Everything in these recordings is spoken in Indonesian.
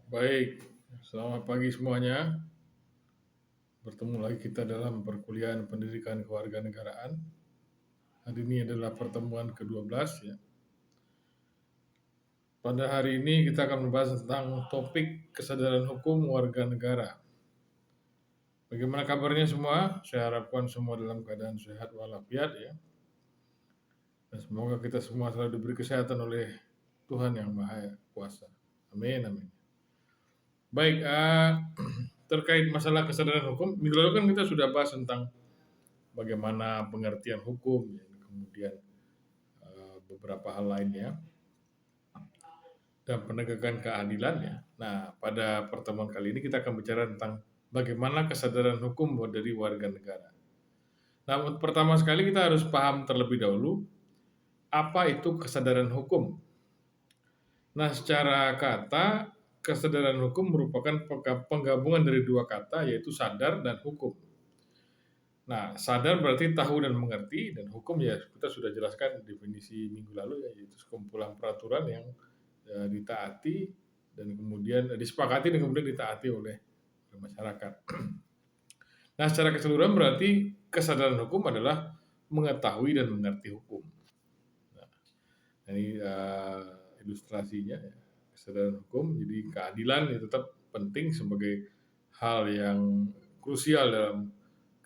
Baik, selamat pagi semuanya. Bertemu lagi kita dalam perkuliahan pendidikan kewarganegaraan. Hari ini adalah pertemuan ke-12 ya. Pada hari ini kita akan membahas tentang topik kesadaran hukum warga negara. Bagaimana kabarnya semua? Saya harapkan semua dalam keadaan sehat walafiat ya. Dan semoga kita semua selalu diberi kesehatan oleh Tuhan yang Maha Kuasa. Amin, amin. Baik, terkait masalah kesadaran hukum, minggu lalu kan kita sudah bahas tentang bagaimana pengertian hukum, ya, kemudian beberapa hal lainnya, dan penegakan keadilan ya. Nah, pada pertemuan kali ini kita akan bicara tentang bagaimana kesadaran hukum dari warga negara. Nah, pertama sekali kita harus paham terlebih dahulu apa itu kesadaran hukum. Nah, secara kata, kesadaran hukum merupakan penggabungan dari dua kata, yaitu sadar dan hukum. Nah, sadar berarti tahu dan mengerti, dan hukum ya kita sudah jelaskan definisi minggu lalu ya, yaitu sekumpulan peraturan yang ditaati dan kemudian disepakati dan kemudian ditaati oleh masyarakat. Nah, secara keseluruhan berarti kesadaran hukum adalah mengetahui dan mengerti hukum. Nah, ini ilustrasinya ya. Kesadaran hukum, jadi keadilan itu tetap penting sebagai hal yang krusial dalam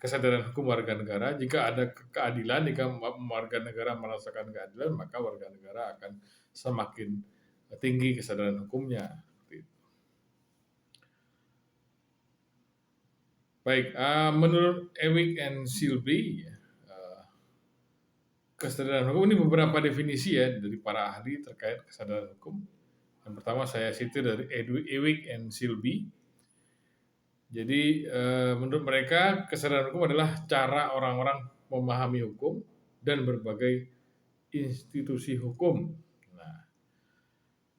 kesadaran hukum warga negara. Jika ada keadilan, jika warga negara merasakan keadilan, maka warga negara akan semakin tinggi kesadaran hukumnya. Baik, menurut Ewick and Silby, kesadaran hukum ini beberapa definisi ya dari para ahli terkait kesadaran hukum. Yang pertama saya sitir dari Ewick and Silby. Jadi menurut mereka kesadaran hukum adalah cara orang-orang memahami hukum dan berbagai institusi hukum. Nah,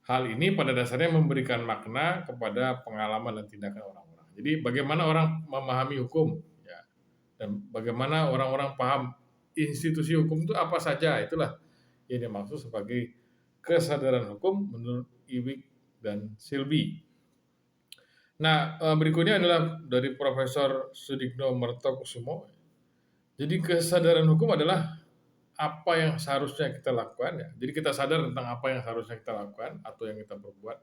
hal ini pada dasarnya memberikan makna kepada pengalaman dan tindakan orang-orang. Jadi bagaimana orang memahami hukum, ya, dan bagaimana orang-orang paham institusi hukum itu apa saja, itulah yang dimaksud sebagai kesadaran hukum menurut Ewick dan Silby. Nah, berikutnya adalah dari Profesor Sudikno Mertokusumo. Jadi kesadaran hukum adalah apa yang seharusnya kita lakukan ya. Jadi kita sadar tentang apa yang seharusnya kita lakukan atau yang kita perbuat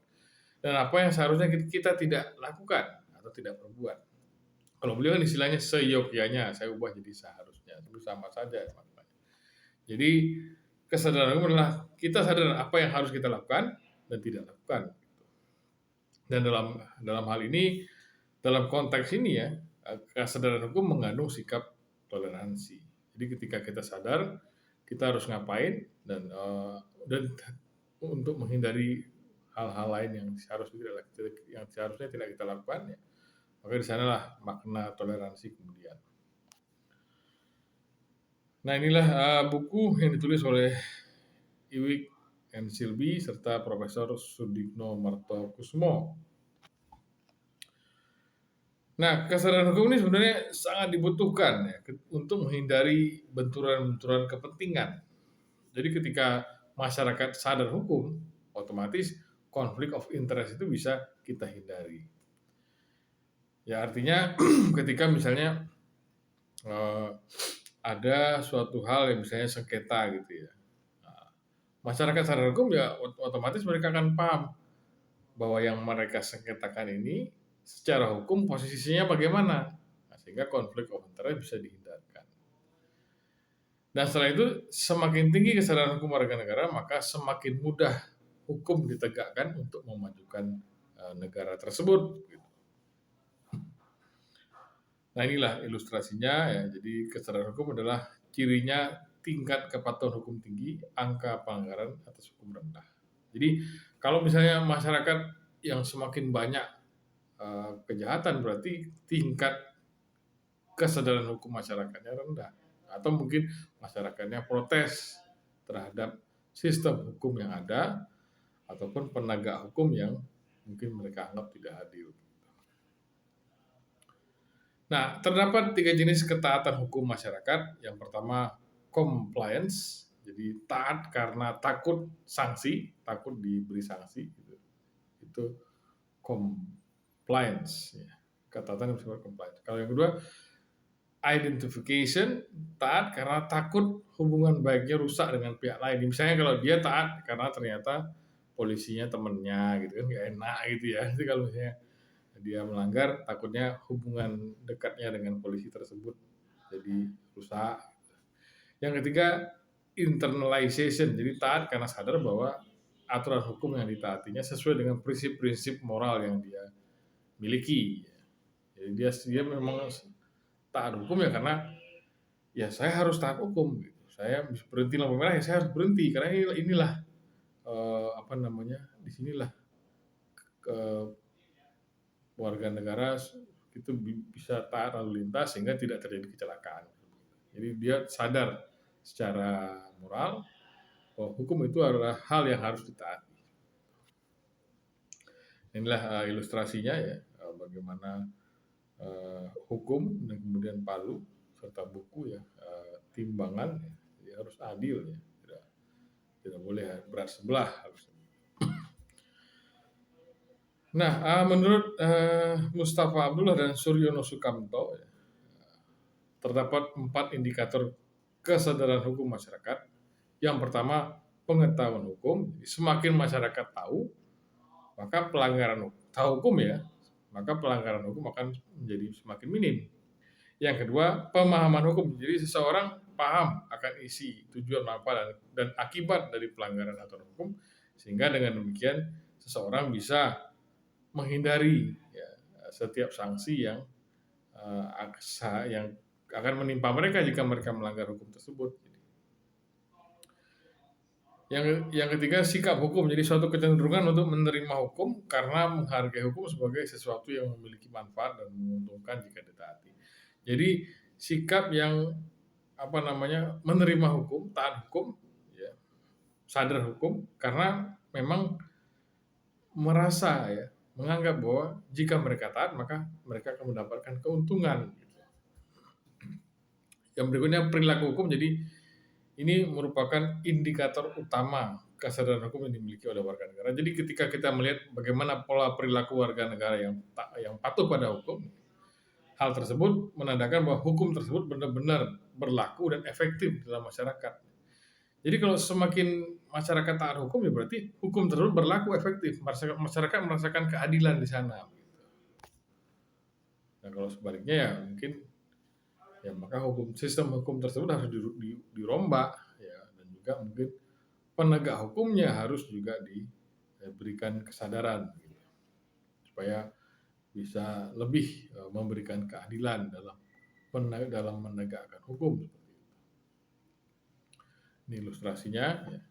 dan apa yang seharusnya kita tidak lakukan atau tidak perbuat. Kalau beliau kan istilahnya seyogyanya, saya ubah jadi seharusnya, itu sama saja maknanya. Jadi kesadaran hukum adalah kita sadar apa yang harus kita lakukan dan tidak lakukan. Dan dalam hal ini, dalam konteks ini ya, kesadaran hukum mengandung sikap toleransi. Jadi ketika kita sadar kita harus ngapain dan untuk menghindari hal-hal lain yang seharusnya tidak kita lakukan ya, maka di sanalah makna toleransi kemudian. Nah, inilah buku yang ditulis oleh Ewick and Silby serta Profesor Sudikno Mertokusumo. Nah, kesadaran hukum ini sebenarnya sangat dibutuhkan ya, untuk menghindari benturan-benturan kepentingan. Jadi ketika masyarakat sadar hukum, otomatis konflik of interest itu bisa kita hindari. Ya artinya ketika misalnya ada suatu hal yang misalnya sengketa gitu ya. Nah, masyarakat sadar hukum ya otomatis mereka akan paham bahwa yang mereka sengketakan ini secara hukum posisinya bagaimana. Nah, sehingga konflik of interest bisa dihindarkan. Dan setelah itu semakin tinggi kesadaran hukum warga negara, maka semakin mudah hukum ditegakkan untuk memajukan negara tersebut. Nah inilah ilustrasinya ya. Jadi kesadaran hukum adalah cirinya tingkat kepatuhan hukum tinggi, angka pelanggaran atas hukum rendah. Jadi kalau misalnya masyarakat yang semakin banyak kejahatan berarti tingkat kesadaran hukum masyarakatnya rendah. Atau mungkin masyarakatnya protes terhadap sistem hukum yang ada ataupun penegak hukum yang mungkin mereka anggap tidak adil. Nah, terdapat 3 jenis ketaatan hukum masyarakat. Yang pertama, compliance, jadi taat karena takut sanksi, takut diberi sanksi. Itu compliance, ya. Ketaatan yang bersifat compliance. Kalau yang kedua, identification, taat karena takut hubungan baiknya rusak dengan pihak lain. Misalnya kalau dia taat karena ternyata polisinya temennya gitu kan, nggak enak gitu ya. Jadi kalau misalnya dia melanggar, takutnya hubungan dekatnya dengan polisi tersebut jadi rusak. Yang ketiga, internalization, jadi taat karena sadar bahwa aturan hukum yang ditaatinya sesuai dengan prinsip-prinsip moral yang dia miliki. Jadi dia memang taat hukum ya karena ya saya harus taat hukum. Gitu. Saya berhenti lampu merah ya saya harus berhenti karena inilah apa namanya di sinilah warga negara itu bisa taat lalu lintas sehingga tidak terjadi kecelakaan. Jadi dia sadar secara moral bahwa hukum itu adalah hal yang harus ditaati. Inilah ilustrasinya ya bagaimana hukum dan kemudian palu serta buku ya timbangan ya, jadi harus adil ya tidak boleh berat sebelah harus. Nah menurut Mustafa Abdullah dan Suryono Sukamto ya, terdapat 4 indikator kesadaran hukum masyarakat. Yang pertama, pengetahuan hukum. Semakin masyarakat tahu, maka pelanggaran hukum ya, maka pelanggaran hukum akan menjadi semakin minim. Yang kedua, pemahaman hukum. Jadi seseorang paham akan isi, tujuan, manfaat, dan akibat dari pelanggaran aturan hukum, sehingga dengan demikian seseorang bisa menghindari ya, setiap sanksi yang akan menimpa mereka jika mereka melanggar hukum tersebut. Yang ketiga, sikap hukum. Jadi suatu kecenderungan untuk menerima hukum karena menghargai hukum sebagai sesuatu yang memiliki manfaat dan menguntungkan jika ditaati. Jadi sikap yang menerima hukum, taat hukum, ya, sadar hukum karena memang merasa ya, menganggap bahwa jika mereka taat maka mereka akan mendapatkan keuntungan. Yang berikutnya perilaku hukum. Jadi ini merupakan indikator utama kesadaran hukum yang dimiliki oleh warga negara. Jadi ketika kita melihat bagaimana pola perilaku warga negara yang patuh pada hukum, hal tersebut menandakan bahwa hukum tersebut benar-benar berlaku dan efektif dalam masyarakat. Jadi kalau semakin masyarakat taat hukum ya berarti hukum tersebut berlaku efektif. Masyarakat merasakan keadilan di sana. Nah kalau sebaliknya ya mungkin ya maka sistem hukum tersebut harus dirombak ya, dan juga mungkin penegak hukumnya harus juga diberikan kesadaran gitu, supaya bisa lebih memberikan keadilan dalam menegakkan hukum. Ini ilustrasinya ya.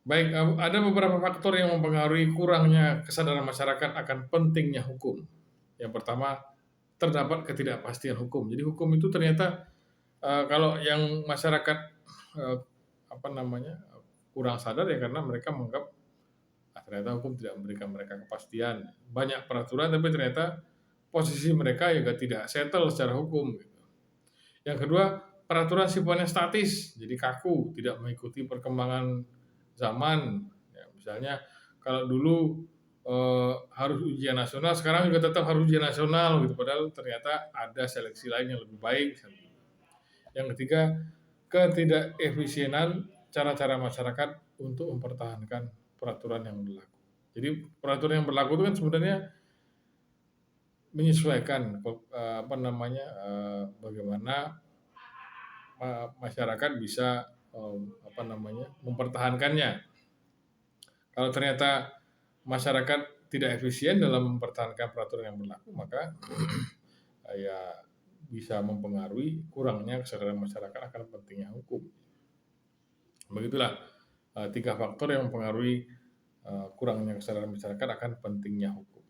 Baik, ada beberapa faktor yang mempengaruhi kurangnya kesadaran masyarakat akan pentingnya hukum. Yang pertama, terdapat ketidakpastian hukum. Jadi hukum itu ternyata kalau yang masyarakat kurang sadar ya karena mereka menganggap ternyata hukum tidak memberikan mereka kepastian. Banyak peraturan tapi ternyata posisi mereka juga tidak settle secara hukum. Gitu. Yang kedua, peraturan sifatnya statis, jadi kaku, tidak mengikuti perkembangan zaman. Ya, misalnya kalau dulu harus ujian nasional, sekarang juga tetap harus ujian nasional, gitu. Padahal ternyata ada seleksi lain yang lebih baik. Yang ketiga, ketidakefisienan cara-cara masyarakat untuk mempertahankan peraturan yang berlaku. Jadi peraturan yang berlaku itu kan sebenarnya menyesuaikan bagaimana masyarakat bisa mempertahankannya. Kalau ternyata masyarakat tidak efisien dalam mempertahankan peraturan yang berlaku, maka ya bisa mempengaruhi kurangnya kesadaran masyarakat akan pentingnya hukum. Begitulah 3 faktor yang mempengaruhi kurangnya kesadaran masyarakat akan pentingnya hukum.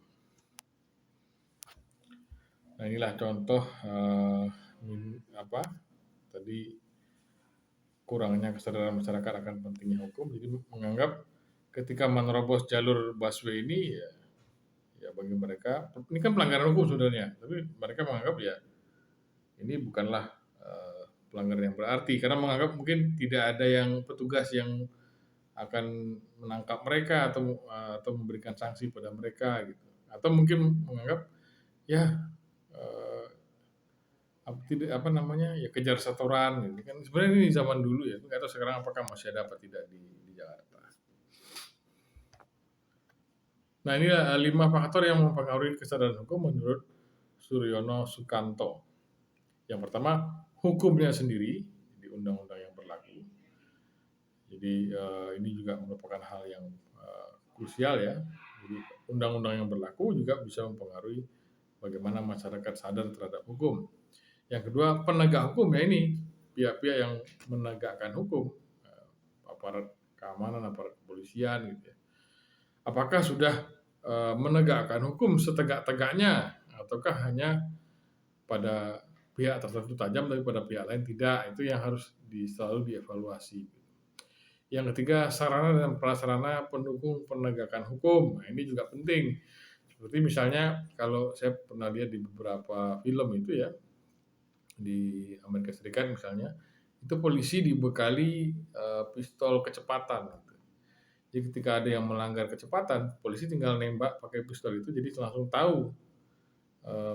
Nah inilah contoh tadi kurangnya kesadaran masyarakat akan pentingnya hukum. Jadi menganggap ketika menerobos jalur busway ini ya bagi mereka ini kan pelanggaran hukum sebenarnya, tapi mereka menganggap ya ini bukanlah pelanggaran yang berarti karena menganggap mungkin tidak ada yang petugas yang akan menangkap mereka atau memberikan sanksi pada mereka gitu. atau mungkin menganggap ya eh, tidak apa namanya ya kejar setoran gitu kan, sebenarnya ini zaman dulu ya, nggak tahu sekarang apakah masih ada apa tidak di Jakarta. Nah ini 5 faktor yang mempengaruhi kesadaran hukum menurut Suryono Sukanto. Yang pertama, hukumnya sendiri di undang-undang yang berlaku. Jadi ini juga merupakan hal yang krusial ya. Jadi undang-undang yang berlaku juga bisa mempengaruhi bagaimana masyarakat sadar terhadap hukum. Yang kedua, penegak hukum ya, ini pihak-pihak yang menegakkan hukum, aparat keamanan, aparat kepolisian gitu ya. Apakah sudah menegakkan hukum setegak-tegaknya ataukah hanya pada pihak tertentu tajam tapi pada pihak lain tidak? Itu yang harus selalu dievaluasi. Yang ketiga, sarana dan prasarana pendukung penegakan hukum. Nah, ini juga penting. Seperti misalnya kalau saya pernah lihat di beberapa film itu ya, di Amerika Serikat misalnya, itu polisi dibekali pistol kecepatan. Jadi ketika ada yang melanggar kecepatan, polisi tinggal nembak pakai pistol itu, jadi langsung tahu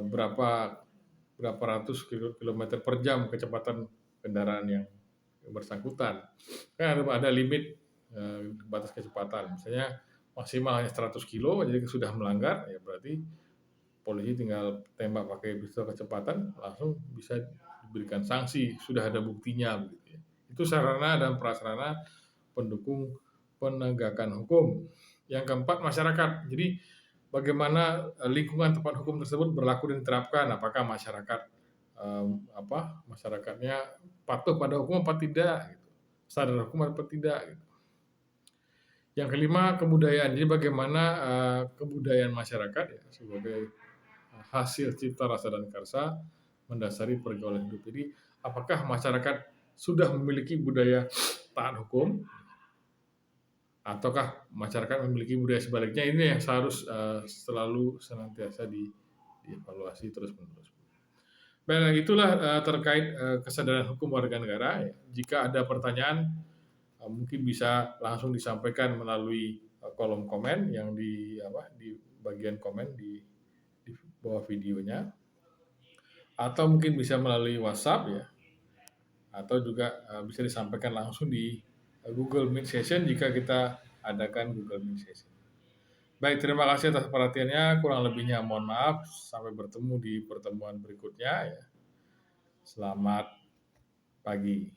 berapa ratus kilometer per jam kecepatan kendaraan yang bersangkutan. Kan ada limit batas kecepatan. Misalnya maksimal hanya 100 kilo, jadi sudah melanggar, ya berarti polisi tinggal tembak pakai pistol kecepatan, langsung bisa diberikan sanksi, sudah ada buktinya begitu ya. Itu sarana dan prasarana pendukung penegakan hukum. Yang keempat, masyarakat. Jadi bagaimana lingkungan tempat hukum tersebut berlaku dan diterapkan, apakah masyarakat masyarakatnya patuh pada hukum apa tidak, gitu. Sadar hukum apa tidak, gitu. Yang kelima, kebudayaan. Jadi bagaimana kebudayaan masyarakat ya, sebagai hasil cipta rasa dan karsa mendasari pergaulan hidup. Jadi apakah masyarakat sudah memiliki budaya taat hukum, ataukah masyarakat memiliki budaya sebaliknya? Ini yang harus selalu senantiasa dievaluasi terus-menerus. Baik, itulah terkait kesadaran hukum warga negara. Jika ada pertanyaan, mungkin bisa langsung disampaikan melalui kolom komen yang di bagian komen di bawah videonya, atau mungkin bisa melalui WhatsApp ya, atau juga bisa disampaikan langsung di Google Meet Session jika kita adakan Google Meet Session. Baik, terima kasih atas perhatiannya. Kurang lebihnya mohon maaf. Sampai bertemu di pertemuan berikutnya ya. Selamat pagi.